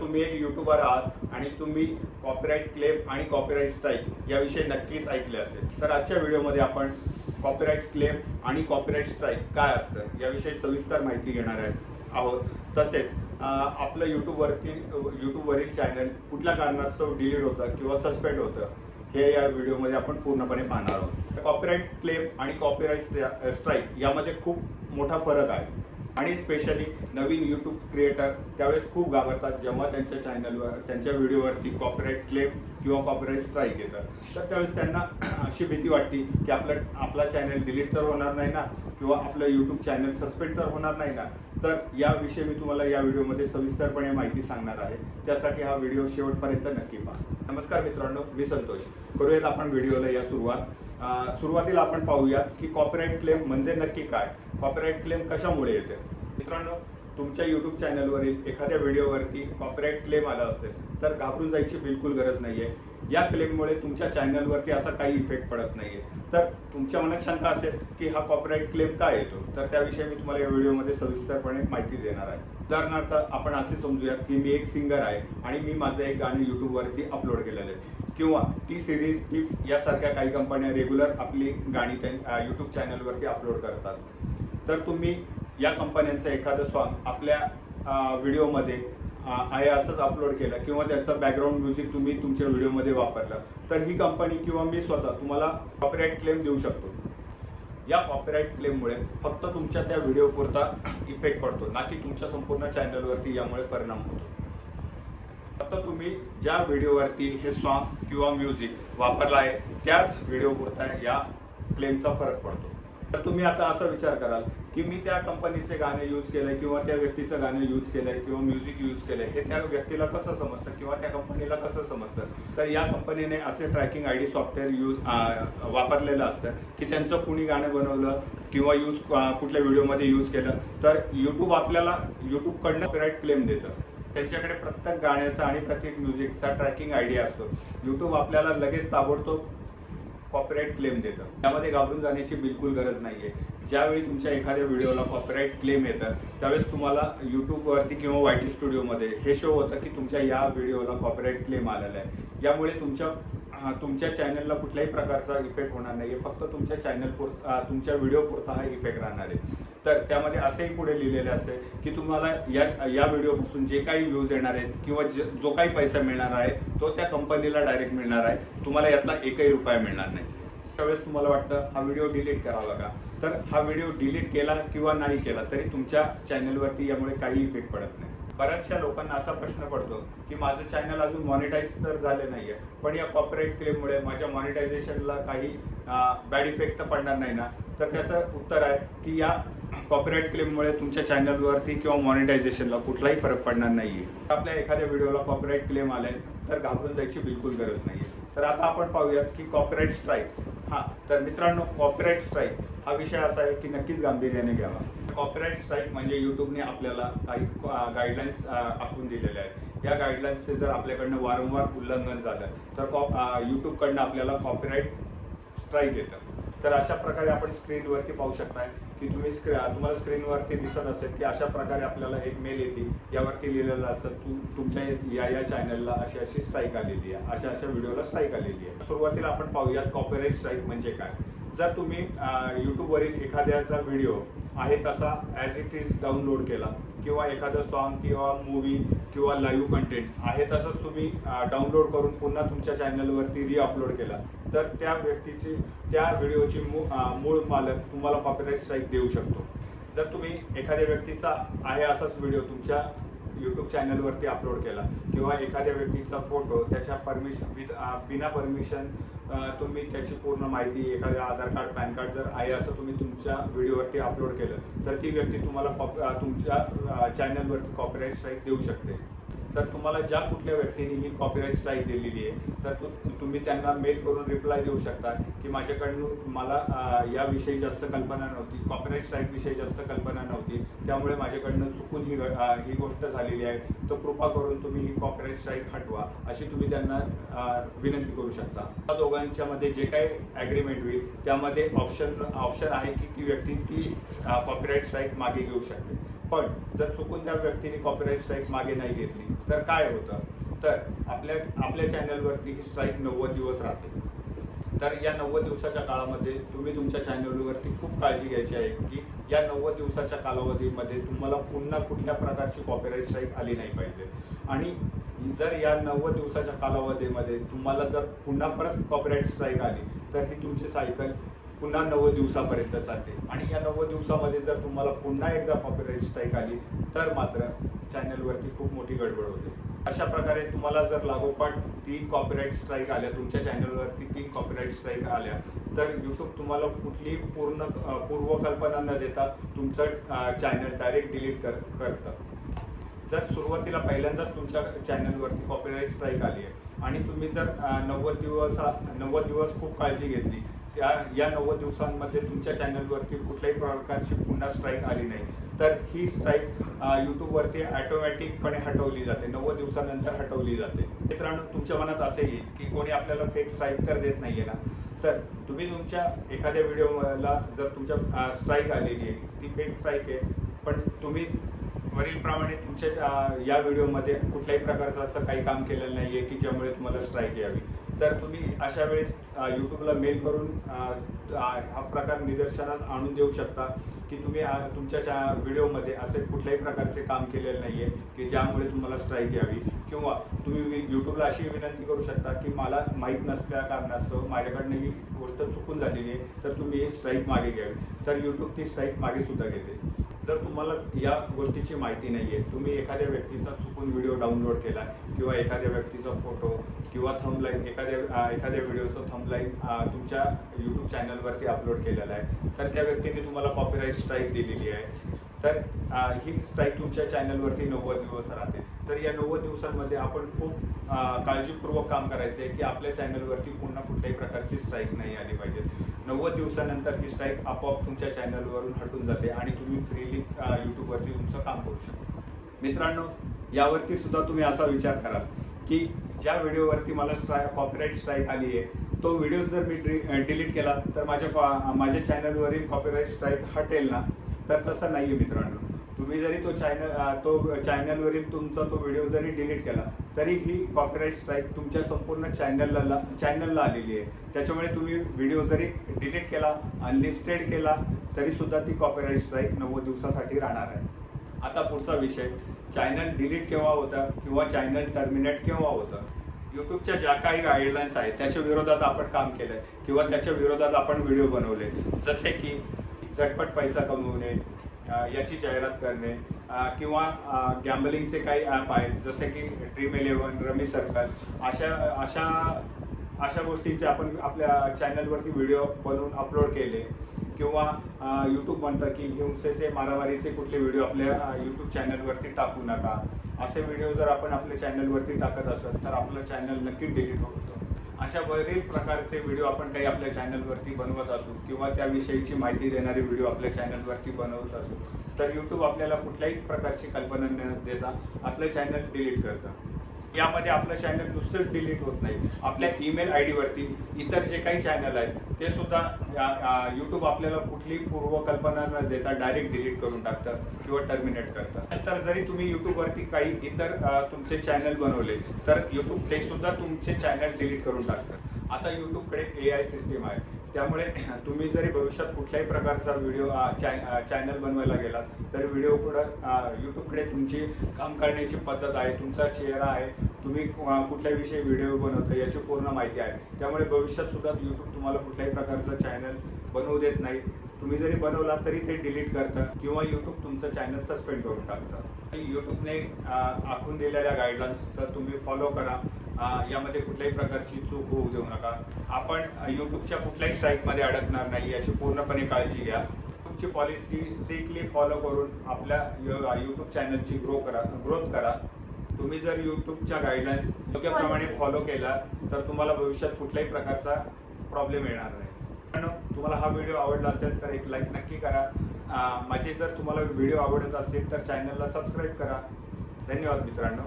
तुम्ही एक यूट्यूबर आहात आणि तुम्ही कॉपीराइट क्लेम आणि कॉपीराइट स्ट्राईक याविषयी नक्कीच ऐकले असेल, तर आजच्या व्हिडिओमध्ये आपण कॉपीराइट क्लेम आणि कॉपीराइट स्ट्राईक काय असतं याविषयी सविस्तर माहिती घेणार आहोत. तसेच आपलं यूट्यूबवरील चॅनल कुठल्या कारणास्तव डिलीट होतं किंवा सस्पेंड होतं हे या व्हिडिओमध्ये आपण पूर्णपणे पाहणार आहोत. कॉपीराइट क्लेम आणि कॉपीराइट स्ट्राईक यामध्ये खूप मोठा फरक आहे आणि स्पेशली नवीन यूट्यूब क्रिएटर त्यावेळेस खूप घाबरतात जेव्हा त्यांच्या चॅनलवर त्यांच्या व्हिडिओवरती कॉपीराइट क्लेम किंवा कॉपीराइट स्ट्राईक येतं. तर त्यावेळेस त्यांना अशी भीती वाटते की आपला चॅनल डिलीट तर होणार नाही ना, किंवा आपलं यूट्यूब चॅनल सस्पेंड तर होणार नाही ना. तर याविषयी मी तुम्हाला या व्हिडिओमध्ये सविस्तरपणे माहिती सांगणार आहे. त्यासाठी हा व्हिडिओ शेवटपर्यंत नक्की पहा. नमस्कार मित्रांनो, मी संतोष. करूयात आपण व्हिडिओला या सुरुवातीला आपण पाहूयात की कॉपीराइट क्लेम म्हणजे नक्की काय, कॉपीराइट क्लेम कशामुळे येते. मित्रांनो, तुमच्या यूट्यूब चॅनलवरील एखाद्या व्हिडिओवरती कॉपीराइट क्लेम आला असेल तर घाबरून जायची बिलकुल गरज नाही आहे. या क्लेममुळे तुमच्या चॅनलवरती असा काही इफेक्ट पडत नाही आहे. तर तुमच्या मनात शंका असेल की हा कॉपीराइट क्लेम काय येतो, तर त्याविषयी मी तुम्हाला या व्हिडिओमध्ये सविस्तरपणे माहिती देणार आहे. उदाहरणार्थ आपण असे समजूयात की मी एक सिंगर आहे आणि मी माझं एक गाणं यूट्यूबवरती अपलोड केलेलं आहे, किंवा टी सिरीज टिप्स यासारख्या काही कंपन्या रेग्युलर आपली गाणी यूट्यूब चॅनलवरती अपलोड करतात. तर तुम्ही या कंपन्यांचं एखादं सॉन्ग आपल्या व्हिडिओमध्ये आहे असंच अपलोड केलं किंवा त्याचं बॅकग्राऊंड म्युझिक तुम्ही तुमच्या व्हिडिओमध्ये वापरलं, तर ही कंपनी किंवा मी स्वतः तुम्हाला कॉपीराइट क्लेम देऊ शकतो. या कॉपीराइट क्लेममुळे फक्त तुमच्या त्या व्हिडिओ पुरता इफेक्ट पडतो, ना की तुमच्या संपूर्ण चॅनलवरती यामुळे परिणाम होतो. फक्त तुम्ही ज्या व्हिडिओवरती हे सॉन्ग किंवा म्युझिक वापरला आहे त्याच व्हिडिओ पुरता या क्लेमचा फरक पडतो. तर तुम्ही आता असा विचार कराल की मी त्या कंपनीचे गाणे यूज केलंय किंवा त्या व्यक्तीचं गाणं यूज केलंय किंवा म्युझिक यूज केलंय, हे त्या व्यक्तीला कसं समजतं किंवा त्या कंपनीला कसं समजतं. तर या कंपनीने असे ट्रॅकिंग आयडी सॉफ्टवेअर वापरलेलं असतं की त्यांचं कुणी गाणं बनवलं किंवा कुठल्या व्हिडिओमध्ये यूज केलं तर यूट्यूबकडनं कॉपीराइट क्लेम देतं. त्यांच्याकडे प्रत्येक गाण्याचा आणि प्रत्येक म्युझिकचा ट्रॅकिंग आयडिया असतो. यूट्यूब आपल्याला लगेच ताबडतोब कॉपीराइट क्लेम देतं. त्यामध्ये घाबरून जाण्याची बिलकुल गरज नाही आहे. ज्यावेळी तुमच्या एखाद्या व्हिडिओला कॉपीराइट क्लेम येतं त्यावेळेस तुम्हाला यूट्यूबवरती किंवा YT स्टुडिओमध्ये हे शो होतं की तुमच्या या व्हिडिओला कॉपीराइट क्लेम आलेला आहे. यामुळे तुमच्या चॅनलला कुठल्याही प्रकारचा इफेक्ट होणार नाही आहे. फक्त तुमच्या व्हिडिओ पुरता हा इफेक्ट राहणार आहे. तर त्यामध्ये असेही पुढे लिहिलेले असेल की तुम्हाला या व्हिडिओपासून जे काही व्ह्यूज येणार आहेत किंवा जो काही पैसा मिळणार आहे तो त्या कंपनीला डायरेक्ट मिळणार आहे. तुम्हाला यातला एकही रुपया मिळणार नाही. त्यावेळेस तुम्हाला वाटतं हा व्हिडिओ डिलीट करावा का, तर हा व्हिडिओ डिलीट केला किंवा नाही केला तरी तुमच्या चॅनलवरती यामुळे काही इफेक्ट पडत नाही. बऱ्याचशा लोकांना असा प्रश्न पडतो की माझं चॅनल अजून मॉनिटाईज तर झाले नाही आहे, पण या कॉपीराइट क्लेममुळे माझ्या मॉनिटायझेशनला काही बॅड इफेक्ट तर पडणार नाही ना. तर त्याचं उत्तर आहे की या कॉपीराइट क्लेममुळे तुमच्या चॅनलवरती किंवा मॉनिटायझेशनला कुठलाही फरक पडणार नाही आहे. आपल्या एखाद्या व्हिडिओला कॉपीराइट क्लेम आलाय तर घाबरून जायची बिलकुल गरज नाही आहे. तर आता आपण पाहूयात की कॉपीराइट स्ट्राईक. तर मित्रांनो, कॉपीराइट स्ट्राईक हा विषय असा आहे की नक्कीच गांभीर्याने घ्यावा. कॉपीराइट स्ट्राईक म्हणजे यूट्यूबने आपल्याला काही गाईडलाईन्स आखून दिलेल्या आहेत. या गाईडलाईन्सचे जर आपल्याकडनं वारंवार उल्लंघन झालं तर यूट्यूबकडनं आपल्याला कॉपीराइट स्ट्राईक येतं. तर अशा प्रकारे आपण स्क्रीनवरती पाहू शकताय की तुम्हाला स्क्रीनवरती दिसत असेल की अशा प्रकारे आपल्याला एक मेल येते. यावरती लिहिलेलं असं तुमच्या या चॅनलला अशी स्ट्राईक आलेली आहे, अशा व्हिडिओला स्ट्राईक आलेली आहे. सुरुवातीला आपण पाहूयात कॉपीराइट स्ट्राईक म्हणजे काय. जर तुम्ही यूट्यूबवरील एखाद्याचा व्हिडिओ आहे तसा ॲज इट इज डाउनलोड केला किंवा एखादं सॉन्ग किंवा मूवी किंवा लाईव्ह कंटेंट आहे तसंच तुम्ही डाउनलोड करून पुन्हा तुमच्या चॅनलवरती रिअपलोड केला तर त्या व्हिडिओची मूळ मालक तुम्हाला कॉपीराइट स्ट्राईक देऊ शकतो. जर तुम्ही एखाद्या व्यक्तीचा आहे असाच व्हिडिओ तुमच्या यूट्यूब चॅनलवरती अपलोड केला किंवा एखाद्या व्यक्तीचा फोटो त्याच्या बिना परमिशन तुम्ही त्याची पूर्ण माहिती एखाद्या आधार कार्ड पॅन कार्ड जर आहे असं तुम्ही तुमच्या व्हिडिओवरती अपलोड केलं तर ती व्यक्ती तुम्हाला तुमच्या चॅनलवरती कॉपीराइट स्ट्राईक देऊ शकते. तर तुम्हाला ज्या कुठल्या व्यक्तीने ही कॉपीराइट स्ट्राईक दिलेली आहे तर तुम्ही त्यांना मेल करून रिप्लाय देऊ शकता की माझ्याकडून मला याविषयी जास्त कल्पना नव्हती, कॉपीराइट स्ट्राईक विषयी जास्त कल्पना नव्हती, त्यामुळे माझ्याकडनं चुकून ही गोष्ट झालेली आहे, तर कृपा करून तुम्ही ही कॉपीराइट स्ट्राईक हटवा अशी तुम्ही त्यांना विनंती करू शकता. या दोघांच्या मध्ये जे काही ॲग्रीमेंट होईल त्यामध्ये ऑप्शन आहे की ती व्यक्ती ती कॉपीराइट स्ट्राईक मागे घेऊ शकते. पण जर चुकून त्या व्यक्तीने कॉपीराइट स्ट्राईक मागे नाही घेतली तर काय होतं, तर आपल्या चॅनलवरती ही स्ट्राईक 90 दिवस राहते. तर या 90 दिवसाच्या काळामध्ये तुम्ही तुमच्या चॅनलवरती खूप काळजी घ्यायची आहे की या 90 दिवसाच्या कालावधीमध्ये तुम्हाला पुन्हा कुठल्या प्रकारची कॉपीराईट स्ट्राईक आली नाही पाहिजे. आणि जर या 90 दिवसाच्या कालावधीमध्ये तुम्हाला जर पुन्हा परत कॉपीराईट स्ट्राईक आली तर ही तुमची सायकल पुन्हा 90 दिवसापर्यंत चालते. आणि या 90 दिवसामध्ये जर तुम्हाला पुन्हा एकदा कॉपीराईट स्ट्राईक आली तर मात्र चॅनलवरती खूप मोठी गडबड होते. अशा प्रकारे तुम्हाला जर लागोपाठ 3 कॉपीराईट स्ट्राईक आल्या, तुमच्या चॅनलवरती 3 कॉपीराईट स्ट्राईक आल्या, तर यूट्यूब तुम्हाला कुठलीही पूर्वकल्पना न देता तुमचं चॅनल डायरेक्ट डिलीट करतं. जर सुरुवातीला पहिल्यांदाच तुमच्या चॅनलवरती कॉपीराईट स्ट्राईक आली आहे आणि तुम्ही जर 90 दिवस खूप काळजी घेतली, या 90 दिवसांमध्ये तुमच्या चॅनलवरती कुठल्याही प्रकारची पुन्हा स्ट्राईक आली नाही, तर ही स्ट्राईक यूट्यूबवरती ऑटोमॅटिकपणे हटवली जाते. 90 दिवसानंतर हटवली जाते. मित्रांनो, तुमच्या मनात असे येईल की कोणी आपल्याला फेक स्ट्राईक तर देत नाहीये ना, तर तुम्ही तुमच्या एखाद्या व्हिडिओला जर तुमच्या स्ट्राईक आलेली आहे, ती फेक स्ट्राईक आहे, पण तुम्ही वरीलप्रमाणे तुमच्या या व्हिडिओमध्ये कुठल्याही प्रकारचं असं काही काम केलेलं नाही आहे की ज्यामुळे तुम्हाला स्ट्राईक यावी, तर तुम्ही अशा वेळेस यूट्यूबला मेल करून हा प्रकार निदर्शनात आणून देऊ शकता की तुम्ही तुमच्या व्हिडिओमध्ये असे कुठल्याही प्रकारचे काम केलेलं नाही आहे की ज्यामुळे तुम्हाला स्ट्राईक यावी. किंवा तुम्ही यूट्यूबला अशी विनंती करू शकता की मला माहीत नसल्या कारणास्तव माझ्याकडनं ही गोष्ट चुकून झालेली आहे, तर तुम्ही ही स्ट्राईक मागे घ्यावी. तर यूट्यूब ती स्ट्राईक मागे सुद्धा घेते. जर तुम्हाला या गोष्टीची माहिती नाही आहे, तुम्ही एखाद्या व्यक्तीचा चुकून व्हिडिओ डाउनलोड केला किंवा एखाद्या व्यक्तीचा फोटो किंवा थंबलाईन एखाद्या व्हिडिओचं थंबलाईन तुमच्या यूट्यूब चॅनलवरती अपलोड केलेला आहे, तर त्या व्यक्तीने तुम्हाला कॉपीराईट स्ट्राईक दिलेली आहे, तर ही स्ट्राईक तुमच्या चॅनलवरती 90 दिवस राहते. तर या 90 दिवसांमध्ये आपण खूप काळजीपूर्वक काम करायचं आहे की आपल्या चॅनलवरती पुन्हा कुठल्याही प्रकारची स्ट्राईक नाही आली पाहिजे. 90 दिवसानंतर ही स्ट्राईक आपोआप तुमच्या चॅनलवरून हटून जाते आणि तुम्ही फ्रीली यूट्यूबवरती तुमचं काम करू शकता. मित्रांनो, यावरती सुद्धा तुम्ही असा विचार करा की ज्या व्हिडिओवरती मला कॉपीराईट स्ट्राईक आली आहे, तो व्हिडिओ जर मी डिलीट केला तर माझ्या चॅनलवरील कॉपीराईट स्ट्राईक हटेल ना, तर तसं नाही आहे मित्रांनो. तुम्ही जरी तो चॅनलवरील तुमचा तो व्हिडिओ जरी डिलीट केला तरी ही कॉपीराईट स्ट्राईक तुमच्या संपूर्ण चॅनलला आलेली आहे. त्याच्यामुळे तुम्ही व्हिडिओ जरी डिलीट केला, अनलिस्टेड केला, तरी सुद्धा ती कॉपीराईट स्ट्राईक 90 दिवसासाठी राहणार आहे. आता पुढचा विषय, चॅनल डिलीट केव्हा होतं किंवा चॅनल टर्मिनेट केव्हा होतं. यूट्यूबच्या ज्या काही गाईडलाईन्स आहेत त्याच्या विरोधात आपण काम केलंय किंवा त्याच्या विरोधात आपण व्हिडिओ बनवले, जसे की झटपट पैसा कमवणे, याची जाहिरात करणे, किंवा गॅम्बलिंगचे काही ॲप आहेत जसे की Dream11, रमी सर्कल, अशा गोष्टींचे आपण आपल्या चॅनलवरती व्हिडिओ बनवून अपलोड केले. किंवा यूट्यूब म्हणतं की हिंसेचे, मारामारीचे कुठले व्हिडिओ आपल्या यूट्यूब चॅनलवरती टाकू नका. असे व्हिडिओ जर आपण आपल्या चॅनलवरती टाकत असेल तर आपलं चॅनल नक्कीच डिलीट होतं. अशा बरेच प्रकारचे व्हिडिओ आपण काही आपल्या चॅनलवरती बनवत असू किंवा त्याविषयीची माहिती देणारे व्हिडिओ आपल्या चॅनलवरती बनवत असू, तर यूट्यूब आपल्याला कुठल्याही प्रकारची कल्पना न देता आपलं चॅनल डिलीट करतं. यामध्ये आपलं चॅनल नुसतंच डिलीट होत नाही, आपल्या ईमेल आय डीवरती इतर जे काही चॅनल आहेत ते सुद्धा यूट्यूब आपल्याला कुठलीही पूर्वकल्पना न देता डायरेक्ट डिलीट करून टाकतं किंवा टर्मिनेट करतं. नंतर जरी तुम्ही यूट्यूबवरती काही इतर तुमचे चॅनल बनवले तर यूट्यूब ते सुद्धा तुमचे चॅनल डिलीट करून टाकतं. आता यूट्यूबकडे AI सिस्टीम आहे, त्यामुळे तुम्ही जरी भविष्यात कुठल्याही प्रकारचा व्हिडिओ चॅनल बनवायला गेलात तर यूट्यूबकडे तुमची काम करण्याची पद्धत आहे, तुमचा चेहरा आहे, तुम्ही कुठल्या विषयी व्हिडिओ बनवता याची पूर्ण माहिती आहे. त्यामुळे भविष्यात सुद्धा यूट्यूब तुम्हाला कुठल्याही प्रकारचं चॅनल बनवू देत नाही. तुम्ही जरी बनवला तरी ते डिलीट करतं किंवा यूट्यूब तुमचं चॅनल सस्पेंड करून टाकतं. यूट्यूबने आखून दिलेल्या गाईडलाईन्सचं तुम्ही फॉलो करा. यामध्ये कुठल्याही प्रकारची चूक होऊ देऊ नका. आपण यूट्यूबच्या कुठल्याही स्ट्राईकमध्ये अडकणार नाही याची पूर्णपणे काळजी घ्या. यूट्यूबची पॉलिसी स्ट्रिक्टली फॉलो करून आपल्या यूट्यूब चॅनलची ग्रोथ करा. तुम्ही जर यूट्यूबच्या गाईडलाईन्स योग्यप्रमाणे फॉलो केला तर तुम्हाला भविष्यात कुठल्याही प्रकारचा प्रॉब्लेम येणार नाही. तुम्हाला हा व्हिडिओ आवडला असेल तर एक लाईक नक्की करा. माझे जर तुम्हाला व्हिडिओ आवडत असेल तर चॅनलला सबस्क्राईब करा. धन्यवाद मित्रांनो.